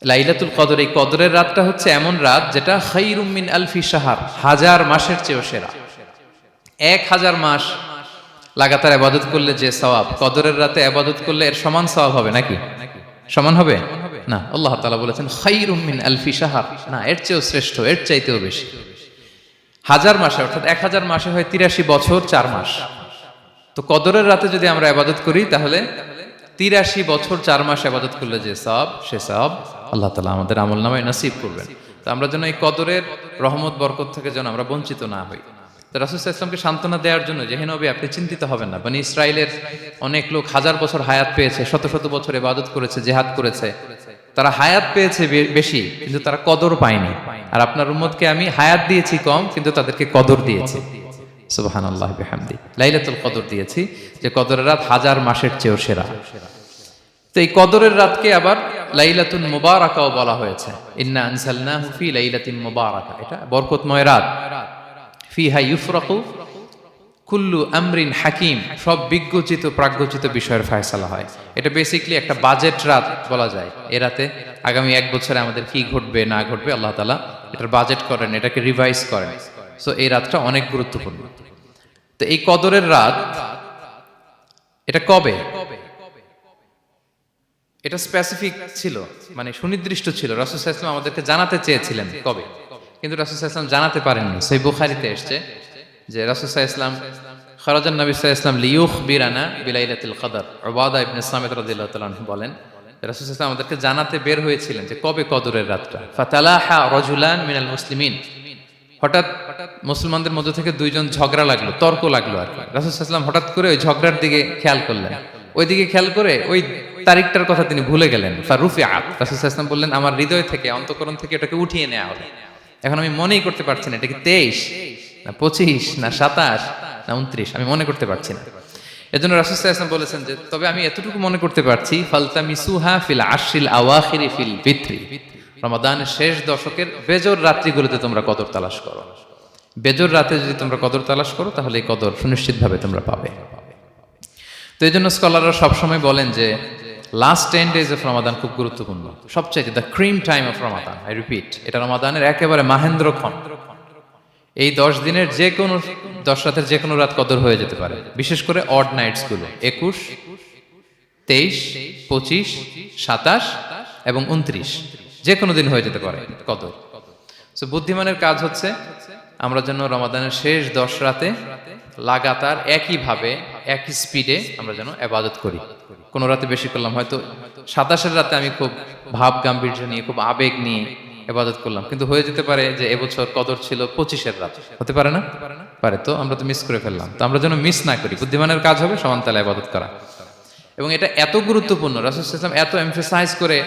লাইলাতুল কদর, এই কদরের রাতটা হচ্ছে এমন রাত যেটা খায়রুম মিন আলফি শাহর, 1000 মাসের চেয়েও সেরা। 1000 মাস লাগাতার ইবাদত করলে যে সওয়াব, কদরের রাতে ইবাদত করলে এর সমান সওয়াব হবে নাকি? সমান হবে না। আল্লাহ তাআলা বলেছেন খায়রুম মিন আলফি শাহর, না, এর চেয়েও শ্রেষ্ঠ, এর চাইতেও বেশি। 1000 মাসে, অর্থাৎ 1000 মাসে হয় 83 বছর 4 মাস। তো কদরের রাতে যদি আমরা ইবাদত করি তাহলে 83 বছর 4 মাস ইবাদত করলে যে সওয়াব, সে সওয়াব আল্লাহ তাআলা আমাদের আমলনামায় নসিব করবেন। তো আমরা যেন এই কদরের রহমত বরকত থেকে যেন আমরা বঞ্চিত না হই। তো রাসূল সাল্লাল্লাহু আলাইহি ওয়াসাল্লামকে সান্ত্বনা দেওয়ার জন্য যে, হে নবী, আপনি চিন্তিত হবেন না। বনি ইসরাইলের অনেক লোক 1000 বছর হায়াত পেয়েছে, শত শত বছর ইবাদত করেছে, জিহাদ করেছে, তারা হায়াত পেয়েছে বেশি কিন্তু তারা কদর পায়নি। আর আপনার উম্মতকে আমি হায়াত দিয়েছি কম কিন্তু তাদেরকে কদর দিয়েছি। সুবহানাল্লাহ বিহামদি, লাইলাতুল কদর দিয়েছি, যে কদরের রাত 1000 মাসের চেয়েও সেরা। তো এই কদরের রাতকে আবার লাইলাতুল মুবারাকাও বলা হয়েছে। ইন্না আনজালনাহু ফি লাইলাতিন মুবারাকা, এটা বরকতময় রাত। ফিহা ইউফরাকু কুল্লু আমরিন হাকিম, সব বিজ্ঞচিত প্রাজ্ঞচিত বিষয়ের ফয়সালা হয়। এটা বেসিক্যালি একটা বাজেট রাত বলা যায়। এ রাতে আগামী 1 বছরে আমাদের কি ঘটবে না ঘটবে আল্লাহ তাআলা এটার বাজেট করেন, এটাকে রিভাইজ করেন। সো এই রাতটা অনেক গুরুত্বপূর্ণ। তো এই কদরের রাত, এটা কবে? এটা স্পেসিফিক ছিল, মানে সুনির্দিষ্ট ছিল। রাসূল সাল্লাল্লাহু আলাইহি ওয়াসাল্লাম আমাদেরকে জানাতে চেয়েছিলেন কবে, কিন্তু রাসূল সাল্লাল্লাহু আলাইহি ওয়াসাল্লাম জানাতে পারেননি। সহিহ বুখারীতে এসেছে যে রাসূল সাল্লাল্লাহু আলাইহি ওয়াসাল্লাম খারাজান নবী সাল্লাল্লাহু আলাইহি ওয়াসাল্লাম লিয়ুখবিরানা বিলাইলাতিল কদর। উবাদা ইবনে সামিত রাদিয়াল্লাহু তাআলা আনহু বলেন, রাসূল সাল্লাল্লাহু আলাইহি ওয়াসাল্লাম আমাদেরকে জানাতে বের হয়েছিলেন যে কবে কদরের রাতটা। ফাতালাহা রাজুলান মিনাল মুসলিমিন, হঠাৎ মুসলমানদের মধ্য থেকে দুইজন ঝগড়া লাগলো, তর্ক লাগলো আর কি। রাসূল সাল্লাল্লাহু আলাইহি ওয়াসাল্লাম হঠাৎ করে ওই ঝগড়ার দিকে খেয়াল করলেন, ওই দিকে খেয়াল করে ওই তারিখটার কথা তিনি ভুলে গেলেন। ফারুফিআত, রাসূল সাল্লাল্লাহু আলাইহি ওয়াসাল্লাম বললেন, আমার হৃদয় থেকে, অন্তঃকরণ থেকে এটাকে উঠিয়ে নেওয়া হবে। এখন আমি মনেই করতে পারছি না এটা কি 23 না 25 না 27 না 29, আমি মনে করতে পারছি না। এজন্য রাসূল সাল্লাল্লাহু আলাইহি ওয়াসাল্লাম বলেছেন যে তবে আমি এতটুকু মনে করতে পারছি, ফালতামিসুহা ফিল আশরিল আওয়াখিরি ফিল বিত্রি, রমাদানের শেষ দশকের বেজর রাত্রিগুলোতে তোমরা কদর তালাশ করো। বেজর রাতে যদি তোমরা কদর তালাশ করো তাহলে এই কদর সুনিশ্চিতভাবে তোমরা পাবে। তো এই জন্য স্কলাররা সবসময় বলেন যে লাস্ট 10 days অফ রমাদান খুব গুরুত্বপূর্ণ, সবচাইতে the cream time of Ramadan. I repeat, এটা রমাদানের একেবারে মাহেন্দ্রক্ষণ। এই 10 দিনের যে কোনো 10 রাতের যে কোনো রাত কদর হয়ে যেতে পারে, বিশেষ করে অড নাইটস গুলো 21, 23, 25, 27 এবং 29, যে কোনো দিন হয়ে যেতে পারে কদর। সো বুদ্ধিমানের কাজ হচ্ছে আমরা যেন রমাদানের শেষ 10 রাতে লাগাতার একইভাবে একই স্পিডে আমরা যেন ইবাদত করি। কোনো রাতে বেশি করলাম, হয়তো 27-এর রাতে আমি খুব ভাব গাম্ভীর্য নিয়ে, খুব আবেগ নিয়ে ইবাদত করলাম, কিন্তু হয়ে যেতে পারে যে এবছর কদর ছিল 25-এর রাত, হতে পারে না? পারে। তো আমরা তো মিস করে ফেললাম। তো আমরা যেন মিস না করি। বুদ্ধিমানের কাজ হবে সমান তালে ইবাদত করা। এবং এটা এত গুরুত্বপূর্ণ, রাসূল সাল্লাল্লাহু আলাইহি ওয়াসাল্লাম এত এমফাসাইজ করে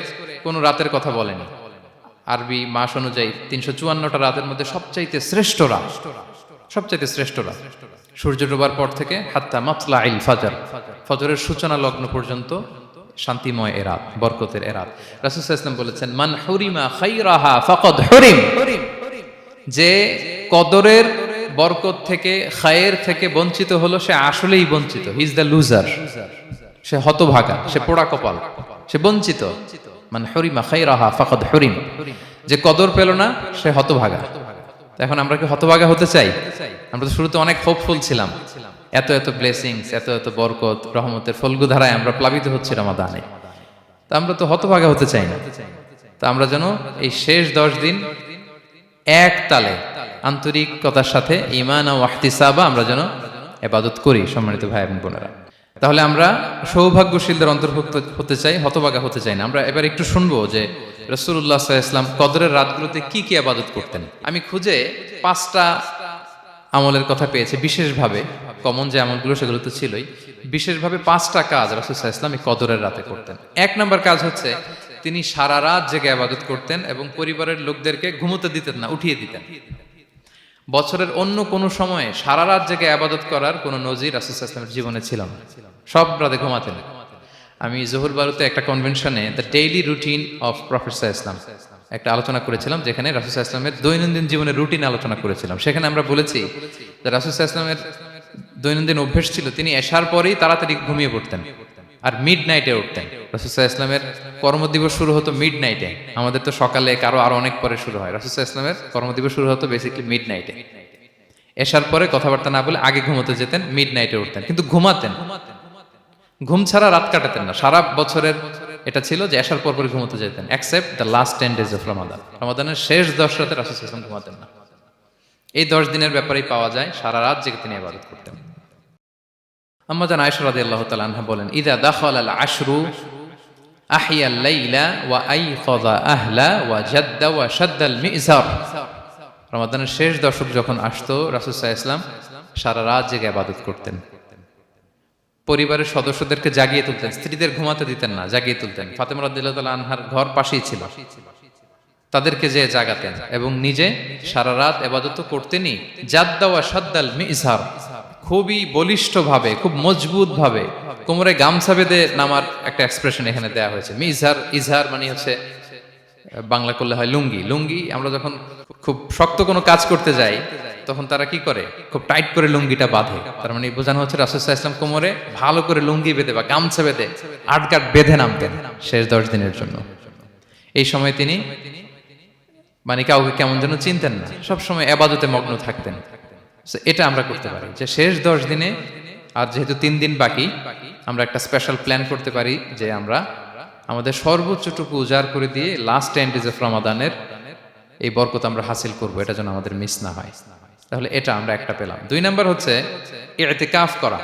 কোনো রাতের কথা বলেনি। আরবি মাস অনুযায়ী 354টা রাতের মধ্যে সবচাইতে শ্রেষ্ঠ রাত, সবচাইতে শ্রেষ্ঠ রাত সূর্য ডোবার পর থেকে হাত্তা মাতলাইল ফাজর, ফজরের সূচনা লগ্ন পর্যন্ত শান্তিময় এ রাত, বরকতের এ রাত। রাসূল সাল্লাল্লাহু আলাইহি ওয়াসাল্লাম বলেছেন, মান হুরিমা খায়রাহা ফাকাদ হুরিম, যে কদরের বরকত থেকে, খায়ের থেকে বঞ্চিত হলো সে আসলেই বঞ্চিত। হি ইজ দ্য লুজার, সে হতভাগা, সে পোড়া কপাল, সে বঞ্চিত। মান হুরিমা খায়রাহা ফাকাদ হুরিম, যে কদর পেল না সে হতভাগা। এখন আমরা কি হতভাগা হতে চাই? আমরা তো শুরুতে অনেক হোপফুল ছিলাম, এত এত ব্লেসিংস, এত এত বরকত, রহমতের ফলগুধারায় আমরা প্লাবিত হচ্ছি রমাদানে। তা আমরা তো হতভাগা হতে চাই না। তা আমরা যেন এই শেষ 10 দিন এক তালে আন্তরিকতার সাথে ঈমান ও ইহতিসাবা আমরা যেন ইবাদত করি। সম্মানিত ভাই এবং বোনেরা, তাহলে আমরা সৌভাগ্যশীলদের অন্তর্ভুক্ত হতে চাই, হতভাগা হতে চাই না। আমরা এবার একটু শুনবো যে রাসূলুল্লাহ সাল্লাল্লাহু আলাইহি ওয়াসাল্লাম কদরের রাতগুলোতে কি কি ইবাদত করতেন। আমি খুঁজে 5টা আমলের কথা পেয়েছি বিশেষভাবে, কমন যে আমলগুলো সেগুলো তো ছিলই, বিশেষভাবে 5টা কাজ রাসূল সাল্লাল্লাহু আলাইহি ওয়াসাল্লাম এই কদরের রাতে করতেন। 1 নম্বর কাজ হচ্ছে তিনি সারা রাত জেগে ইবাদত করতেন এবং পরিবারের লোকদেরকে ঘুমোতে দিতেন না, উঠিয়ে দিতেন। বছরের অন্য কোনো সময়ে সারা রাত জেগে ইবাদত করার কোনো নজির রাসূল সাল্লাল্লাহু আলাইহি ওয়াসাল্লামের জীবনে ছিল না। সব রাতে ঘুমাতেন। আমি জোহর বারুতে একটা কনভেনশনে the daily routine of prophet সাল্লাল্লাহু আলাইহি ওয়াসাল্লাম একটা আলোচনা করেছিলাম, যেখানে রাসূল সাল্লাল্লাহু আলাইহি ওয়াসাল্লামের দৈনন্দিন জীবনের রুটিন আলোচনা করেছিলাম। সেখানে আমরা বলেছি যে রাসূল সাল্লাল্লাহু আলাইহি ওয়াসাল্লামের দৈনন্দিন অভ্যেস ছিল তিনি এশার পরেই তাড়াতাড়ি ঘুমিয়ে পড়তেন। আর মিড নাইটে উঠতেন। রাসূল সাল্লাল্লাহু আলাইহি ইসলামের কর্মদিবস শুরু হতো মিড নাইটে, আমাদের তো সকালে আরো অনেক পরে শুরু হয়। রাসূল সাল্লাল্লাহু আলাইহি ইসলামের কর্মদিবস শুরু হতো বেসিক্যালি মিড নাইটে। এশার পরে কথাবার্তা না বলে আগে ঘুমোতে যেতেন, মিড নাইটে উঠতেন, কিন্তু ঘুমাতেন, ঘুম ছাড়া রাত কাটাতেন না। সারা বছরের এটা ছিল যে এশার পর পরে ঘুমোতে যেতেন, except the last 10 days of Ramadan. রমাদানের শেষ 10 রাতে রাসূল সাল্লাল্লাহু আলাইহি ওয়াসাল্লাম ঘুমাতেন না। এই 10 দিনের ব্যাপারেই পাওয়া যায় সারা রাত জেগে তিনি ইবাদত করতেন। আম্মা জান আয়েশা রাদিয়াল্লাহু তাআলা আনহা বলেন, ইযা দাখালাল আশরু আহিয়াল লাইলা ওয়া আইকাযা আহলা ওয়া জাদ্দা ওয়া শাদ্দাল মিজার। রমাদানের শেষ দশক যখন আসতো, রাসূল সাল্লাল্লাহু আলাইহি ওয়াসাল্লাম সারা রাত জেগে ইবাদত করতেন। পরিবারের সদস্যদেরকে জাগিয়ে তুলতেন, স্ত্রীদের ঘুমাতে দিতেন না, জাগিয়ে তুলতেন। ফাতেমা রাদিয়াল্লাহু তাআলা আনহার ঘর পাশেই ছিল, তাদেরকে যে জাগাতেন এবং নিজে সারা রাত ইবাদত করতেনই। জাদ্দা ওয়া শাদ্দাল মিজার, খুবই বলিষ্ঠ ভাবে, খুব মজবুত ভাবে কোমরে গামছা বেঁধে নামার একটা এক্সপ্রেশন এখানে দেয়া হয়েছে। মিজার, ইজহার মানে হচ্ছে বাংলা করলে হয় লুঙ্গি। লুঙ্গি আমরা যখন খুব শক্ত কোনো কাজ করতে যাই তখন তারা কি করে, খুব টাইট করে লুঙ্গিটা বাঁধে। তার মানে বোঝানো হচ্ছে রাসূল সাল্লাল্লাহু আলাইহি ওয়াসাল্লাম কোমরে ভালো করে লুঙ্গি বেঁধে বা গামছা বেঁধে আটকাট বেঁধে নামতেন শেষ 10 দিনের জন্য। এই সময় তিনি মানে কাউকে কেমন যেন চিনতেন না, সবসময় ইবাদতে মগ্ন থাকতেন। এটা আমরা করতে পারি যে শেষ 10 দিনে, আর যেহেতু 3 দিন বাকি, আমরা একটা স্পেশাল প্ল্যান করতে পারি যে আমরা আমাদের সর্বোচ্চটুকু উজাড় করে দিয়ে লাস্ট 10 days অফ রমাদানের এই বরকত আমরা হাসিল করব, এটা যেন আমাদের মিস না হয়। তাহলে এটা আমরা একটা পেলাম। 2 নাম্বার হচ্ছে ইতিকাফ করা।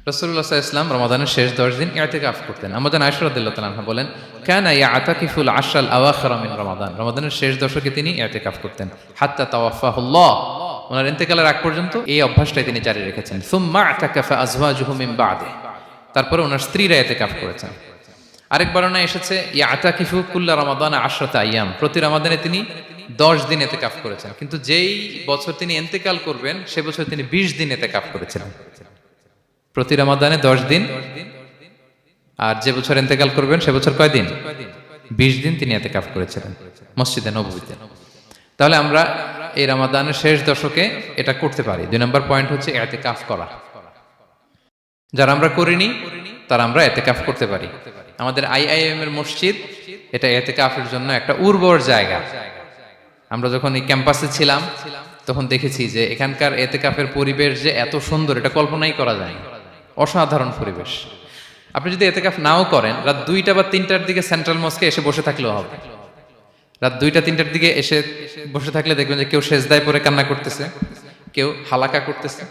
রাসূলুল্লাহ সাল্লাল্লাহু আলাইহি ওয়াসাল্লাম রমাদানের শেষ 10 দিন ইতিকাফ করতেন। আমাদের আয়েশা রাদিয়াল্লাহু তাআলা আনহা বলেন, কানা ইয়াতাকিফুল আশরাল আওয়াখির মিন রমাদান। রমাদানের শেষ দশকে তিনি ইতিকাফ করতেন। হাত্তা তাওয়াফাহুল্লাহ, ওনার ইন্তেকালের আগ পর্যন্ত এই অভ্যাসটাই তিনি জারি রেখেছেন। সুম্মা আতাকাফা আজওয়াজুহু মিন বাদে, তারপরে ওনার স্ত্রীরা ইতিকাফ করেছেন। আরেক বর্ণনায় এসেছে ইয়াতাকিফু কুল্লা রমাদান 10 আইয়াম, প্রতি রমাদানে তিনি 10 দিন ইতিকাফ করেছেন। কিন্তু যেই বছর তিনি ইন্তেকাল করবেন সে বছর তিনি 20 দিন ইতিকাফ করেছিলেন। প্রতি রমাদানে 10 দিন, আর যে বছর ইন্তেকাল করবেন সে বছর কয় দিন? 20 দিন তিনি ইতিকাফ করেছিলেন মসজিদে নববীতে। তাহলে আমরা এই রমাদানের শেষ দশকে এটা করতে পারি। 2 নম্বর পয়েন্ট হচ্ছে ইতিকাফ করা। যারা আমরা করিনি তারা আমরা ইতিকাফ করতে পারি। আমাদের আইআইএম এর মসজিদ এটা ইতিকাফের জন্য একটা উর্বর জায়গা। আমরা যখন এই ক্যাম্পাসে ছিলাম তখন দেখেছি যে এখানকার ইতিকাফের পরিবেশ যে এত সুন্দর, এটা কল্পনাই করা যায় না। অসাধারণ পরিবেশ। আপনি যদি ইতিকাফ নাও করেন, রাত 2টা বা 3টার দিকে সেন্ট্রাল মস্কে এসে বসে থাকলেও হবে। রাত 2টা 3টার দিকে এসে বসে থাকলে দেখবেন যে কেউ সেজদায় পড়ে কান্না করতেছে, কেউ হালাকা করতেছে,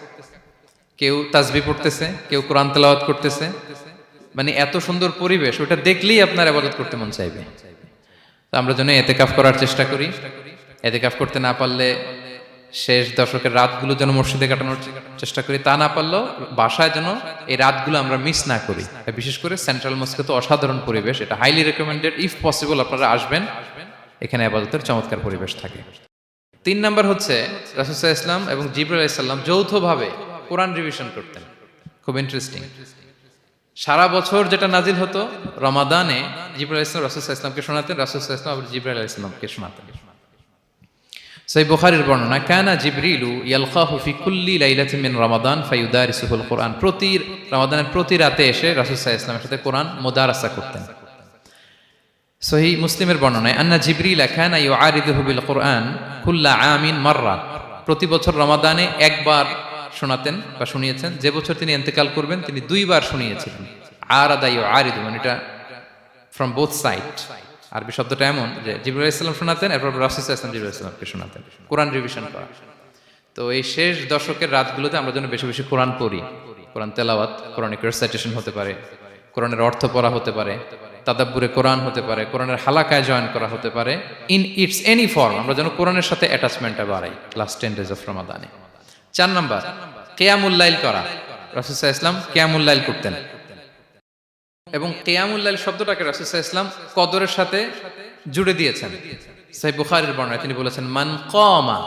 কেউ তাসবিহ পড়তেছে, কেউ কোরআন তেলাওয়াত করতেছে। মানে এত সুন্দর পরিবেশ, ওটা দেখলেই আপনার ইবাদত করতে মন চাইবে। তো আমরা যেন ইতিকাফ করার চেষ্টা করি। ইতিকাফ করতে না পারলে শেষ দশকের রাতগুলো যেন মসজিদে কাটানোর চেষ্টা করি, তা না পারলেও বাসায় যেন এই রাতগুলো আমরা মিস না করি। বিশেষ করে সেন্ট্রাল মস্কে তো অসাধারণ পরিবেশ, এটা হাইলি রেকমেন্ডেড। ইফ পসিবল আপনারা আসবেন, এখানে ইবাদতের চমৎকার পরিবেশ থাকে। 3 নাম্বার হচ্ছে রাসূল সাল্লাল্লাহু আলাইহি ওয়াসাল্লাম এবং জিবরাইল আলাইহিস সালাম যৌথভাবে কোরআন রিভিশন করতেন। খুব ইন্টারেস্টিং। সারা বছর যেটা নাজিল হতো, রমাদানে জিবরাইল আলাইহিস সালাম রাসূল সাল্লাল্লাহু আলাইহি ওয়াসাল্লামকে শোনাতেন, রাসূল সাল্লাল্লাহু আলাইহি ওয়াসাল্লাম আবার জিবরাইল আলাইহিস সালামকে শোনাতেন। সহিহ বুখারীর বর্ণনা, কানা জিবরিলু ইয়ালকাহু ফি কুল্লি লাইলাতিন মিন রমাদান ফায়ুদারিসুহুল কুরআন। প্রতি রমাদানের প্রতি রাতে এসে রাসূল সাল্লাল্লাহু আলাইহি ওয়াসাল্লামের সাথে কোরআন মুদারাসা করতেন। সহিহ মুসলিমের বর্ণনায়, আন্না জিবরিল কানা ইউআরিদুহু বিল কুরআন কুল্লা আমিন মাররা। প্রতি বছর রমাদানে একবার শোনাতেন বা শুনিয়েছেন, যে বছর তিনি ইন্তেকাল করবেন তিনি 2 বার শুনিয়েছিলেন। আরাদা ইউআরিদু মানে এটা ফ্রম বোথ সাইড। আরবি শব্দটা এমন যে জিবরাইল আলাইহিস সালাম শোনাতেন, এরপর রাসূল সাল্লাল্লাহু আলাইহি ওয়াসাল্লাম জিবরাইল আলাইহিস সালামকে শোনাতেন। কোরআন রিভিশন করা। তো এই শেষ দশকের রাতগুলোতে আমরা যেন বেশি বেশি কোরআন পড়ি। কোরআন তেলাওয়াত, কোরআনিক রিসাইটেশন হতে পারে, কোরআনের অর্থ পড়া হতে পারে, তাদাব্বুরে কোরআন হতে পারে, কোরআনের হালাকায় জয়েন করা হতে পারে। ইন ইটস এনি ফর্ম আমরা যেন কোরআনের সাথে অ্যাটাচমেন্টটা বাড়াই লাস্ট 10 days অফ রমাদানে। 4 নাম্বার কিয়ামুল লাইল করা। রাসূল সাল্লাল্লাহু আলাইহি ওয়াসাল্লাম কিয়ামুল লাইল করতেন এবং কিয়ামুল লাইল শব্দটাকে রাসূল সাল্লাল্লাহু আলাইহি ওয়াসাল্লাম কদরের সাথে জুড়ে দিয়েছেন। সহিহ বুখারীর বর্ণনায় তিনি বলেছেন, মান কামা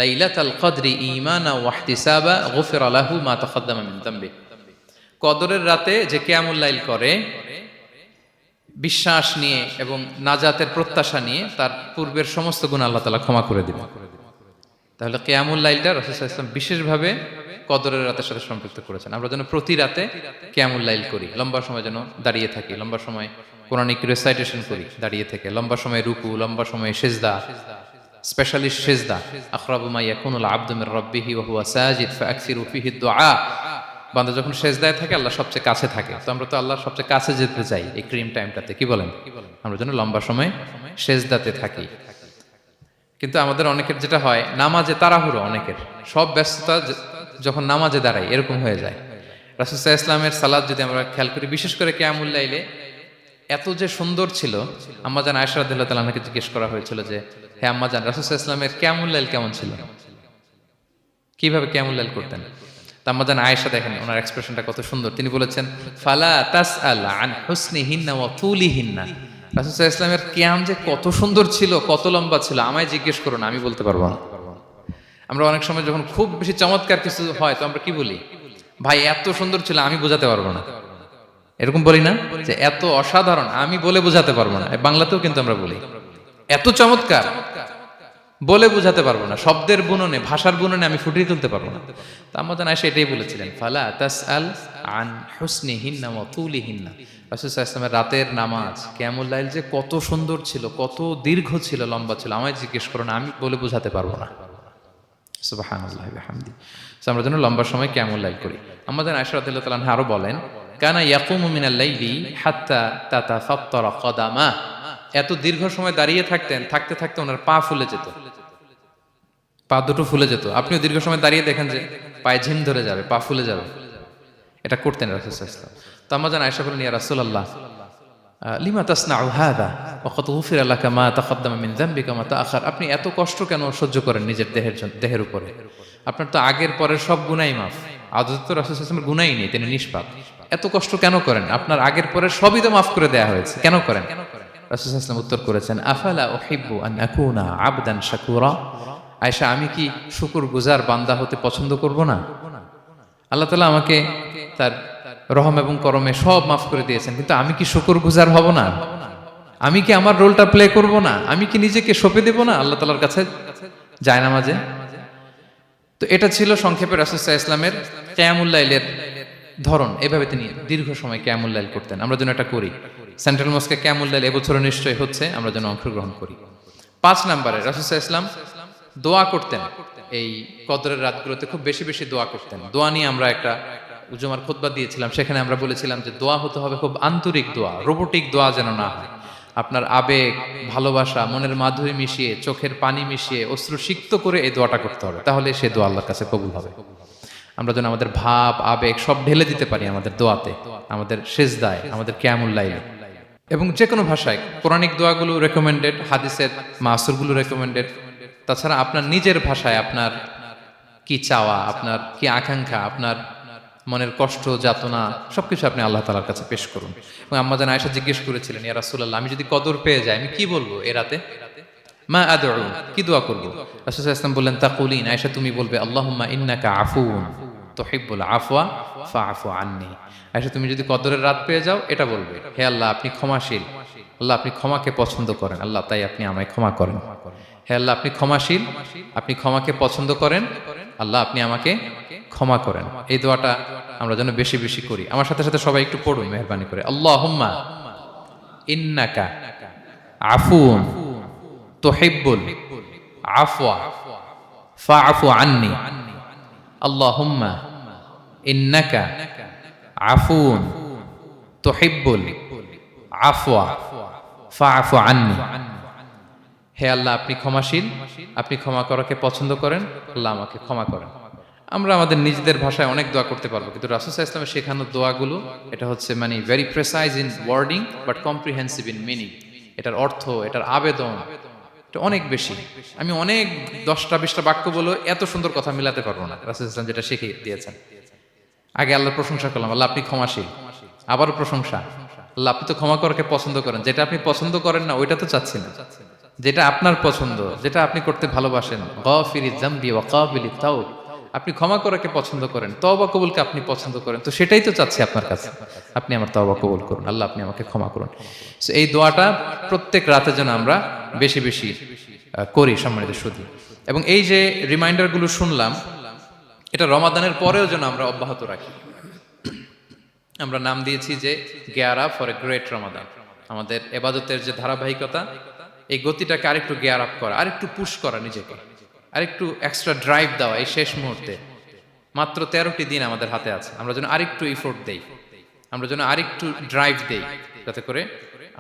লাইলাতাল কদরি ঈমানা ওয়া ইহতিসাবা গুফিরা লাহু মা তাকাদ্দামা মিন যামবি। কদরের রাতে যে কিয়ামুল লাইল করে বিশ্বাস নিয়ে এবং নাজাতের প্রত্যাশা নিয়ে, তার পূর্বের সমস্ত গুনাহ আল্লাহ তাআলা ক্ষমা করে দিবেন। তাহলে কিয়ামুল লাইলটা রাসূল সাল্লাল্লাহু আলাইহি ওয়াসাল্লাম বিশেষভাবে কদরের রাতের সাথে সম্পৃক্ত করেছেন। আমরা যেন প্রতি রাতে কিয়ামুল লাইল করি, লম্বা সময় যেন দাঁড়িয়ে থাকি, লম্বা সময় কোরআনিক রেসাইটেশন করি দাঁড়িয়ে থেকে, লম্বা সময় রুকু, লম্বা সময় সিজদা, স্পেশালি সিজদা। আখরাবু মা ইয়াকুনুল আবদু মির রাব্বিহি ওয়া হুয়া সাজিদ ফাআকসিরু ফিহি দুআ। বান্দা যখন সিজদায় থাকে আল্লাহ সবচেয়ে কাছে থাকে, তো আমরা তো আল্লাহর সবচেয়ে কাছে যেতে চাই এই ক্রিম টাইমটাতে, কি বলেন? আমরা যেন লম্বা সময় সিজদাতে থাকি। কিন্তু আমাদের অনেকের যেটা হয়, নামাজে তাড়াহুড়ো, অনেকের সব ব্যস্ততা যখন নামাজে দাঁড়াই এরকম হয়ে যায়। রাসূল সাল্লাল্লাহু আলাইহি ওয়াসাল্লামের সালাত যদি আমরা খেয়াল করি, বিশেষ করে কিয়ামুল লাইলে এত যে সুন্দর ছিল, আম্মাজান আয়েশা রাদিয়াল্লাহু তাআলা আনহাকে জিজ্ঞেস করা হয়েছিল যে, হে আম্মাজান, রাসূল সাল্লাল্লাহু আলাইহি ওয়াসাল্লামের কিয়ামুল লাইল কেমন ছিল, কিভাবে কিয়ামুল লাইল করতেন? তা আম্মাজান আয়েশা দেখেন ওনার এক্সপ্রেশনটা কত সুন্দর। তিনি বলেছেন, ফালা তাসআল আন হুসনিহিন্না ওয়া তুলিহিন্না। রাসূল সাল্লাল্লাহু আলাইহি ওয়াসাল্লামের কিয়াম যে কত সুন্দর ছিল, কত লম্বা ছিল, আমায় জিজ্ঞেস করো না, আমি বলতে পারবো না। আমরা অনেক সময় যখন খুব বেশি চমৎকার কিছু হয় তো আমরা কি বলি, ভাই এত সুন্দর ছিল, আমি বোঝাতে পারবো না, এরকম বলি না? যে এত অসাধারণ, আমি বলে বোঝাতে পারবো না। বাংলাতেও কিন্তু আমরা বলি এত চমৎকার, বলে বোঝাতে পারবো না, শব্দের বুননে, ভাষার বুননে আমি ফুটিয়ে তুলতে পারবো না। তো আম্মাজান আয়েশা এটাই বলেছিলেন, ফালা তাসআল আন হুসনিহিন্না ওয়া তুলিহিন্না। রাসূল সাল্লাল্লাহু আলাইহি ওয়াসাল্লামের রাতের নামাজ কিয়ামুল লাইল যে কত সুন্দর ছিল, কত দীর্ঘ ছিল, লম্বা ছিল, আমায় জিজ্ঞেস করো না, আমি বলে বোঝাতে পারবো না। সুবহানাল্লাহি ওয়া বিহামদিহি। আমরা যেন লম্বা সময় কিয়ামুল লাইল করি। আম্মাজান আয়েশা রাদিয়াল্লাহু তাআলা আনহা আরো বলেন, কানা ইয়াকুমু মিনাল লাইলি হাত্তা তাতাফাত্তারা কদামা। এত দীর্ঘ সময় দাঁড়িয়ে থাকতেন, থাকতে থাকতে ওনার পা ফুলে যেত, পা দুটো ফুলে যেত। আপনিও দীর্ঘ সময় দাঁড়িয়ে দেখেন যে পায়ে ঝিম ধরে যাবে, পা ফুলে যাবে, এটা করতেন রাসূল সাল্লাল্লাহু আলাইহি ওয়াসাল্লাম। তো আম্মাজান আয়েশা বলেন, ইয়া রাসূলুল্লাহ লিমা তাসনাউ হাযা ওয়া ক্বাদ গুফিরা লাকা মা তাকদ্দামা মিন যামবিকা মা তাআখার। আপনি এত কষ্ট কেন সহ্য করেন নিজের দেহের উপরে? আপনার তো আগের পরের সব গুনাহ মাফ। আদতে তো রাসূল সাল্লাল্লাহু আলাইহি ওয়াসাল্লামের গুনাহই নেই, তিনি নিষ্পাপ। এত কষ্ট কেন করেন? আপনার আগের পরের সবই তো মাফ করে দেয়া হয়েছে, কেন করেন? রাসূল সাল্লাল্লাহু আলাইহি ওয়াসাল্লাম উত্তর করেছেন, আফালা উহিব্বু আন আকুনা আবদান শাকুরা। আয়েশা, আমি কি শুকরগুজার বান্দা হতে পছন্দ করব না? আল্লাহ তাআলা আমাকে তার রহম এবং করমে সব মাফ করে দিয়েছেন, কিন্তু আমি কি শুকরগুজার হব না? আমি কি আমার রোলটা প্লে করব না? আমি কি নিজেকে সঁপে দেব না আল্লাহ তাআলার কাছে জায়নামাজে? তো এটা ছিল সংক্ষেপে রাসূল সাল্লাল্লাহু আলাইহি ওয়াসাল্লামের কিয়ামুল লাইলের ধরন। এভাবে তিনি দীর্ঘ সময় কিয়ামুল লাইল করতেন। আমরা যেন এটা করি। সেন্ট্রাল মস্কে কিয়ামুল লাইল এবছরও নিশ্চয়ই হচ্ছে, আমরা যেন অংশগ্রহণ করি। 5 নম্বরে রাসূল সাল্লাল্লাহু আলাইহি ওয়াসাল্লাম দোয়া করতেন। এই কদরের রাতগুলোতে খুব বেশি বেশি দোয়া করতেন। দোয়া নিয়ে আমরা একটা জুমার খুতবা দিয়েছিলাম, সেখানে আমরা বলেছিলাম যে দোয়া হতে হবে খুব আন্তরিক দোয়া, রোবোটিক দোয়া যেন না হয়। আপনার আবেগ, ভালোবাসা, মনের মাধুরী মিশিয়ে, চোখের পানি মিশিয়ে, অশ্রু সিক্ত করে এই দোয়াটা করতে হবে, তাহলে সে দোয়া আল্লাহর কাছে কবুল হবে। আমরা যেন আমাদের ভাব, আবেগ সব ঢেলে দিতে পারি আমাদের দোয়াতে, আমাদের সিজদায়, আমাদের কিয়ামুল লাইলে। এবং যে কোনো ভাষায় কোরআনিক দোয়াগুলো রেকমেন্ডেড, হাদিসের মাসুরগুলো রেকমেন্ডেড। তাছাড়া আপনার নিজের ভাষায় আপনার কি চাওয়া, আপনার কি আকাঙ্ক্ষা, আপনার মনের কষ্ট, যাতনা সবকিছু আপনি আল্লাহ তাআলার কাছে পেশ করুন। এবং আম্মাজান আয়েশা জিজ্ঞেস করেছিলেন, ইয়া রাসূলুল্লাহ, আমি যদি কদর পেয়ে যাই আমি কি বলবো এ রাতে? মা আদউ, কি দোয়া করব? রাসূল সাল্লাল্লাহু আলাইহি ওয়াসাল্লাম বললেন, তাকুলিন, আয়েশা তুমি বলবে, আল্লাহুম্মা ইন্নাকা আফুউন তুহিব্বুল আফওয়া ফাআফু আন্নী। আয়েশা তুমি যদি কদরের রাত পেয়ে যাও এটা বলবে, হে আল্লাহ আপনি ক্ষমাশীল, আল্লাহ আপনি ক্ষমাকে পছন্দ করেন, আল্লাহ তাই আপনি আমায় ক্ষমা করেন। হে আল্লাহ আপনি ক্ষমাশীল, আপনি ক্ষমাকে পছন্দ করেন, আল্লাহ আপনি আমাকে ক্ষমা করেন। এই দোয়াটা আমরা যেন বেশি বেশি করি। আমার সাথে সাথে সবাই একটু পড়ুন মেহেরবানি করে, আল্লাহুম্মা ইন্নাকা আফুউন তুহিব্বুল আফওয়া ফাআফু আন্নী। আল্লাহুম্মা ইন্নাকা আফুউন তুহিব্বুল আফওয়া ফাআফু আন্নী। হে আল্লাহ আপনি ক্ষমাশীল, আপনি ক্ষমা করাকে পছন্দ করেন, আল্লাহ আমাকে ক্ষমা করেন। আমরা আমাদের নিজেদের ভাষায় অনেক দোয়া করতে পারবো, কিন্তু রাসূল সাল্লাল্লাহু আলাইহি ওয়াসাল্লামের শেখানো দোয়াগুলো এটা হচ্ছে মানে very precise in wording but comprehensive in meaning. এটার অর্থ, এটার আবেদন এটা অনেক বেশি। আমি অনেক 10টা-20টা বাক্য বলে এত সুন্দর কথা মিলাতে পারবো না। রাসূল সাল্লাল্লাহু আলাইহি ওয়াসাল্লাম যেটা শিখিয়ে দিয়েছেন, আগে আল্লাহর প্রশংসা করলাম, আল্লাহ আপনি ক্ষমাশীল, আবারও প্রশংসা, আল্লাহ আপনি তো ক্ষমা করাকে পছন্দ করেন। যেটা আপনি পছন্দ করেন না ওইটা তো চাচ্ছি না, যেটা আপনার পছন্দ, যেটা আপনি করতে ভালোবাসেন, গাফিরিয যামবি ওয়া কাবিলিত তাওব, আপনি ক্ষমা করাকে পছন্দ করেন, তওবা কবুলকে আপনি পছন্দ করেন, তো সেটাই তো চাচ্ছি আপনার কাছে, আপনি আমার তওবা কবুল করুন, আল্লাহ আপনি আমাকে ক্ষমা করুন। সো এই দোয়াটা প্রত্যেক রাতে যেন আমরা বেশি বেশি করি সম্মানিত সুধী। এবং এই যে রিমাইন্ডারগুলো শুনলাম, এটা রমাদানের পরেও যেন আমরা অব্যাহত রাখি। আমরা নাম দিয়েছি যে gear up for a great Ramadan. আমাদের এবাদতের যে ধারাবাহিকতা, এই গতিটাকে আরেকটু গিয়ার আপ করা, আরেকটু পুশ করা নিজেকে, আরেকটু এক্সট্রা ড্রাইভ দেওয়া। এই শেষ মুহূর্তে মাত্র 13টি দিন আমাদের হাতে আছে, আমরা যেন আরেকটু ইফোর্ট দেই, আমরা যেন আরেকটু ড্রাইভ দেই, যাতে করে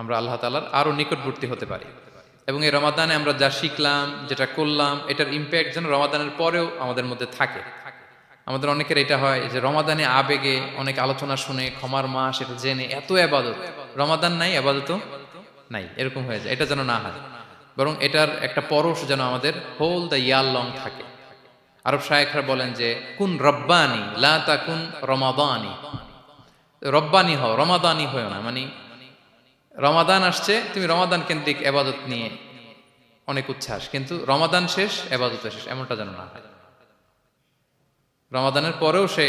আমরা আল্লাহ তাআলার আরো নিকটবর্তী হতে পারি। এবং এই রমাদানে আমরা যা শিখলাম, যেটা করলাম, এটার ইম্প্যাক্ট যেন রমাদানের পরেও আমাদের মধ্যে থাকে। আমাদের অনেকের এটা হয় যে রমাদানে আবেগে অনেক আলোচনা শুনে, ক্ষমার মাস এটা জেনে এত আবাদত, রমাদান নাই আবাদতও নাই, এরকম হয়ে যায়। এটা যেন না হয়, বরং এটার একটা পরশ যেন আমাদের হোল দ্য ইয়ার লং থাকে। আরব শায়েখরা বলেন যে কুন রব্বানি লা তাকুন রমাদানি, রব্বানি হও, রমাদানি হও না। মানে রমাদান আসছে, তুমি রমাদান কেন্দ্রিক আবাদত নিয়ে অনেক উচ্ছ্বাস, কিন্তু রমাদান শেষ, আবাদত শেষ, এমনটা যেন না হয়। রমাদানের পরেও সে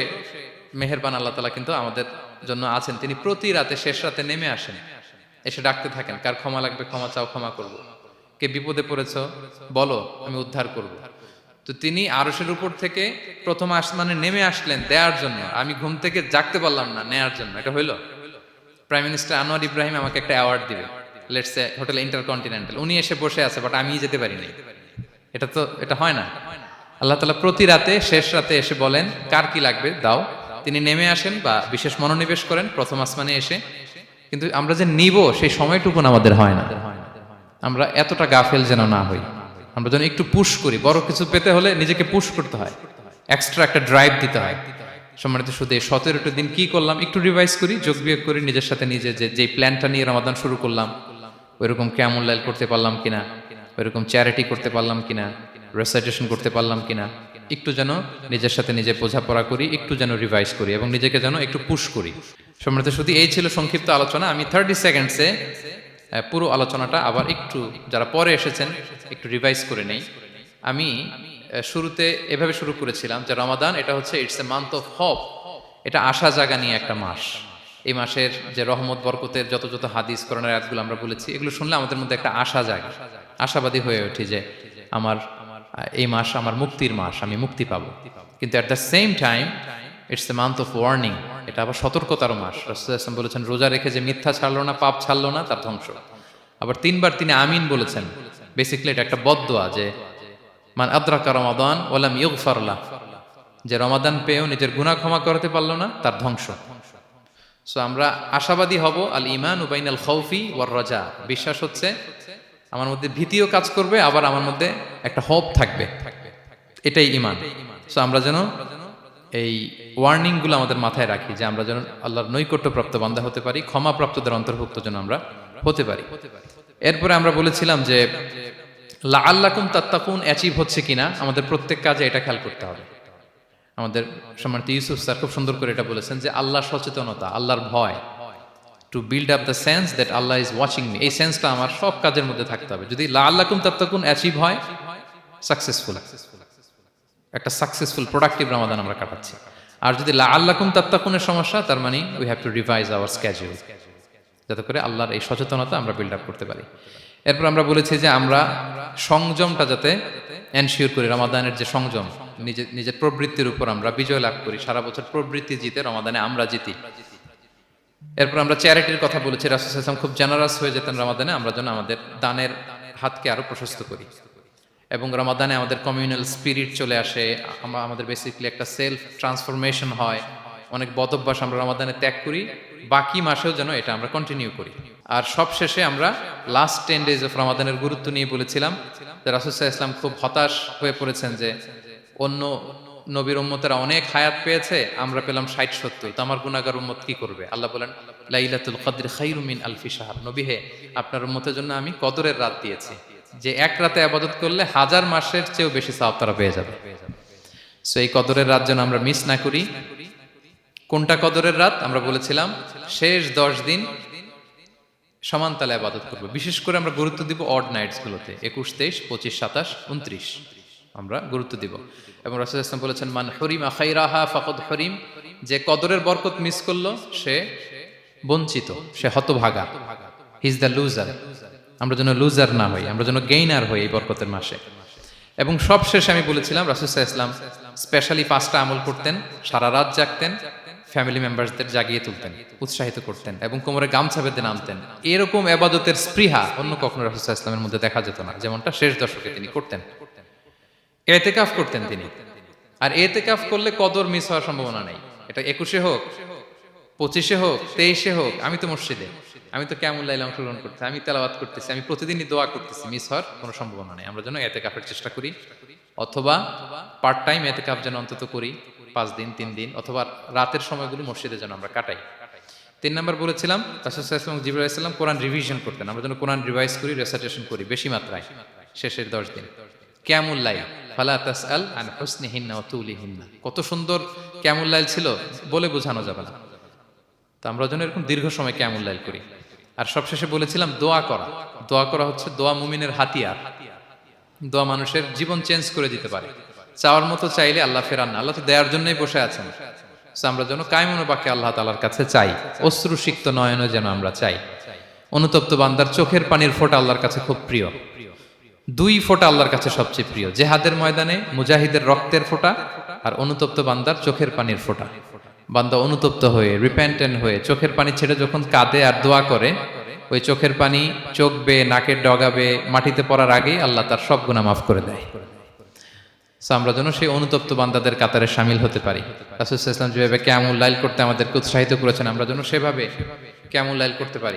মেহেরবান আল্লাহ তাআলা কিন্তু আমাদের জন্য আছেন। তিনি প্রতি রাতে শেষ রাতে নেমে আসেন, এসে ডাকতে থাকেন, কার ক্ষমা লাগবে ক্ষমা চাও, ক্ষমা করব। কে বিপদে পড়েছো বলো, আমি উদ্ধার করব। তো তিনি আরশের উপর থেকে প্রথম আসমানে নেমে আসলেন দেওয়ার জন্য। আমি ঘুম থেকে জাগতে পারলাম না, নেয়ার জন্য। এটা হইলো? প্রাইম মিনিস্টার আনোয়ার ইব্রাহিম আমাকে একটা অ্যাওয়ার্ড দিবে, লেটস সে হোটেল ইন্টারকন্টিনেন্টাল, উনি এসে বসে আছে, বাট আমি যেতে পারিনি। এটা হয় না। আল্লাহ তাআলা প্রতি রাতে শেষ রাতে এসে বলেন কার কি লাগবে দাও। তিনি নেমে আসেন বা বিশেষ মনোনিবেশ করেন প্রথম আসমানে এসে, কিন্তু আমরা যে নিব সেই সময়টুকু আমাদের হয় না। আমরা এতটা গাফেল যেন না হই, আমরা যেন একটু পুশ করি। বড় কিছু পেতে হলে নিজেকে পুশ করতে হয়, এক্সট্রা একটা ড্রাইভ দিতে হয়। সম্মানিত শুধু 17টা দিন কি করলাম একটু রিভাইজ করি, যোগ বিয়োগ করি নিজের সাথে নিজে, যে প্ল্যানটা নিয়ে রমাদান শুরু করলাম ওইরকম কিয়ামুল লাইল করতে পারলাম কিনা, ওইরকম চ্যারিটি করতে পারলাম কিনা, রেসাইটেশন করতে পারলাম কিনা, একটু যেন নিজের সাথে নিজে বোঝাপড়া করি, একটু যেন রিভাইজ করি এবং নিজেকে যেন একটু পুশ করি। সম্মানিত শুধু এই ছিল সংক্ষিপ্ত আলোচনা। আমি 30 সেকেন্ডসে পুরো আলোচনাটা আবার একটু যারা পরে এসেছেন একটু রিভাইজ করে নেই। আমি শুরুতে এভাবে শুরু করেছিলাম যে রমাদান এটা হচ্ছে it's a month of hope, এটা আশা জাগা নিয়ে একটা মাস। এই মাসের যে রহমত বরকতের যত যত হাদিস কোরআনের আয়াতগুলো আমরা বলেছি, এগুলো শুনলে আমাদের মধ্যে একটা আশা জাগে, আশাবাদী হয়ে ওঠে যে আমার এই মাস আমার মুক্তির মাস, আমি মুক্তি পাবো। কিন্তু at the same time it's a month of warning, এটা আবার সতর্কতার মাস। রাসূলুল্লাহ সাল্লাল্লাহু আলাইহি ওয়াসাল্লাম বলেছেন রোজা রেখে যে মিথ্যা ছাড়লো না, পাপ ছাড়লো না, তার ধ্বংস। আবার 3বার তিনি আমিন বলেছেন। বেসিক্যালি এটা একটা বদদোয়া যে মান আদরাকা রমাদান ওয়া লাম ইগফার লাহ, যে রমাদান পেয়েও নিজের গুনাহ ক্ষমা করতে পারলো না, তার ধ্বংস। সো আমরা আশাবাদী হব। আল ঈমানু বাইনাল খাউফি ওয়ার রাজা, বিশ্বাস হচ্ছে আমার মধ্যে ভীতিও কাজ করবে, আবার আমার মধ্যে একটা হোপ থাকবে, এটাই ঈমান। সো আমরা যেন এই ওয়ার্নিং গুলো আমাদের মাথায় রাখি, যে আমরা যেন আল্লাহর নৈকট্যপ্রাপ্ত বান্দা হতে পারি, ক্ষমাপ্রাপ্তদের অন্তর্ভুক্ত যেন আমরা হতে পারি। এরপরে আমরা বলেছিলাম যে লাআল্লাকুম তাত্তাকুন অ্যাচিভ হচ্ছে কিনা আমাদের প্রত্যেক কাজে এটা খেয়াল করতে হবে। আমাদের সম্মানিত ইউসুফ স্যার খুব সুন্দর করে এটা বলেছেন যে আল্লাহর সচেতনতা, আল্লাহর ভয়, to build up the sense that Allah is watching me, এই সেন্সটা আমার সব কাজের মধ্যে থাকতে হবে। যদি লাআল্লাকুম তাত্তাকুন অ্যাচিভ হয়, সাকসেসফুল, একটা সাকসেসফুল প্রোডাক্টিভ রমাদান আমরা কাটাচ্ছি। আর যদি লাআল্লাকুম তাত্তাকুনের সমস্যা, তার মানে we have to revise hour schedule, যাতে করে আল্লাহর এই সচেতনতা আমরা বিল্ড আপ করতে পারি। এরপর আমরা বলেছি যে আমরা সংযমটা যাতে এনশিওর করি, রমাদানের যে সংযম, নিজের প্রবৃত্তির উপর আমরা বিজয় লাভ করি। সারা বছর প্রবৃত্তি জিতে, রমাদানে আমরা জিতি। এরপর আমরা চ্যারিটির কথা বলেছি। রাসূল সাল্লাল্লাহু আলাইহি ওয়াসাল্লাম খুব জেনারাস হয়ে যেতেন রমাদানে, আমরা যেন আমাদের দানের হাতকে আরো প্রশস্ত করি। এবং রমাদানে আমাদের কমিউনাল স্পিরিট চলে আসে, আমাদের বেসিক্যালি একটা সেলফ ট্রান্সফরমেশন হয়, অনেক বদ অভ্যাস আমরা রমাদানে ত্যাগ করি, বাকি মাসেও যেন এটা আমরা কন্টিনিউ করি। আর সবশেষে আমরা লাস্ট 10 days অফ রমাদানের গুরুত্ব নিয়ে বলেছিলাম যে রাসূল সাল্লাল্লাহু আলাইহি ওয়াসাল্লাম খুব হতাশ হয়ে পড়েছেন যে অন্য নবীর উম্মতেরা অনেক হায়াত পেয়েছে, আমরা পেলাম 60-70, তো আমার গুনাহগার উম্মত কি করবে? আল্লাহ বলেন লাইলাতুল কদর খায়রুম মিন আলফি শাহর, নবী হে আপনার উম্মতের জন্য আমি কদরের রাত দিয়েছি, যে এক রাতে ইবাদত করলে 1000 মাসের চেয়েও বেশি সওয়াব তারা পেয়ে যাবে। সো এই কদরের রাত যেন আমরা মিস না করি। কোনটা কদরের রাত? আমরা বলেছিলাম শেষ 10 দিন সমান তালে ইবাদত করব। বিশেষ করে আমরা গুরুত্ব দিব অড নাইটস গুলোতে, 21, 23, 25, 27, 29 আমরা গুরুত্ব দিব। এবং রাসূল সাল্লাল্লাহু আলাইহি ওয়াসাল্লাম বলেছেন মান হুরিমা খায়রাহা ফাকাদ হুরিম, যে কদরের বরকত মিস করলো সে বঞ্চিত, সে হতভাগা, হি ইজ দ্য লুজার। আমরা যেন লুজার না হই, আমরা যেন গেইনার হই এই বরকতের মাসে। এবং সব শেষে আমি বলেছিলাম রাসূল সাল্লাল্লাহু আলাইহি ওয়াসাল্লাম স্পেশালি 5টা আমল করতেন, সারা রাত জাগতেন, ফ্যামিলি মেম্বারসদের জাগিয়ে তুলতেন, উৎসাহিত করতেন এবং কোমরে গামছা বেঁধে নামতেন। এরকম ইবাদতের স্পৃহা অন্য কখনো রাসূল সাল্লাল্লাহু আলাইহি ওয়াসাল্লামের মধ্যে দেখা যেত না, যেমনটা শেষ দশকে তিনি করতেন। ইতিকাফ করতেন তিনি। আর ইতিকাফ করলে কদর মিস হওয়ার সম্ভাবনা নেই। এটা 21-এ হোক, 25-এ হোক, 23-এ হোক, আমি তো মসজিদে, আমি তো কিয়ামুল লাইলে অংশগ্রহণ করতেছি, আমি তেলাওয়াত করতেছি, আমি প্রতিদিনই দোয়া করতেছি, মিস হওয়ার কোনো সম্ভাবনা নেই। আমরা যেন ইতিকাফের চেষ্টা করি, অথবা পার্ট টাইম ইতিকাফ যেন অন্তত করি, 5 দিন 3 দিন, অথবা রাতের সময়গুলো মসজিদে যেন আমরা কাটাই। 3 নাম্বার বলেছিলাম রাসূল সাল্লাল্লাহু আলাইহি ওয়াসাল্লাম, জিবরাইল আলাইহিস সালাম কোরআন রিভিশন করতেন। আমরা যেন কোরআন রিভাইজ করি, রেসাইটেশন করি বেশি মাত্রায় শেষের 10 দিন। কিয়ামুল লাইল, ফালা তাসআল আন হুসনিহিন্না ওয়া তুলিহিন্না, কত সুন্দর কিয়ামুল লাইল ছিল, বলে বোঝানো যাবে না। তো আমরা যেন এরকম দীর্ঘ সময় কিয়ামুল লাইল করি। আর সবশেষে বলেছিলাম দোয়া করা। দোয়া করা হচ্ছে দোয়া মুমিনের হাতিয়ার। দোয়া মানুষের জীবন চেঞ্জ করে দিতে পারে। চাওয়ার মতো চাইলে আল্লাহ ফেরান না, আল্লাহ তো দেওয়ার জন্যই বসে আছেন। আমরা যেন কায়মনোবাক্যে আল্লাহ তাআলার কাছে চাই, অশ্রুসিক্ত নয়নে যেন আমরা চাই। অনুতপ্ত বান্দার চোখের পানির ফোঁটা আল্লাহর কাছে খুব প্রিয়। 2 ফোঁটা আল্লাহর কাছে সবচেয়ে প্রিয়, জেহাদের ময়দানে মুজাহিদের রক্তের ফোঁটা আর অনুতপ্ত বান্দার চোখের পানির ফোঁটা। বান্দা অনুতপ্ত হয়ে, রিপেন্টেন্ট হয়ে, চোখের পানি ছেড়ে যখন কাঁদে আর দোয়া করে, ওই চোখের পানি চোখ বেয়ে, নাকের ডগা বেয়ে মাটিতে পড়ার আগেই আল্লাহ তার সব গুনাহ মাফ করে দেয়। আমরা যেন সেই অনুতপ্ত বান্দাদের কাতারে শামিল হতে পারি। রাসূল সাল্লাল্লাহু আলাইহি ওয়াসাল্লাম যেভাবে কিয়ামুল লাইল করতে আমাদেরকে উৎসাহিত করেছেন, আমরা যেন সেভাবে কিয়ামুল লাইল করতে পারি।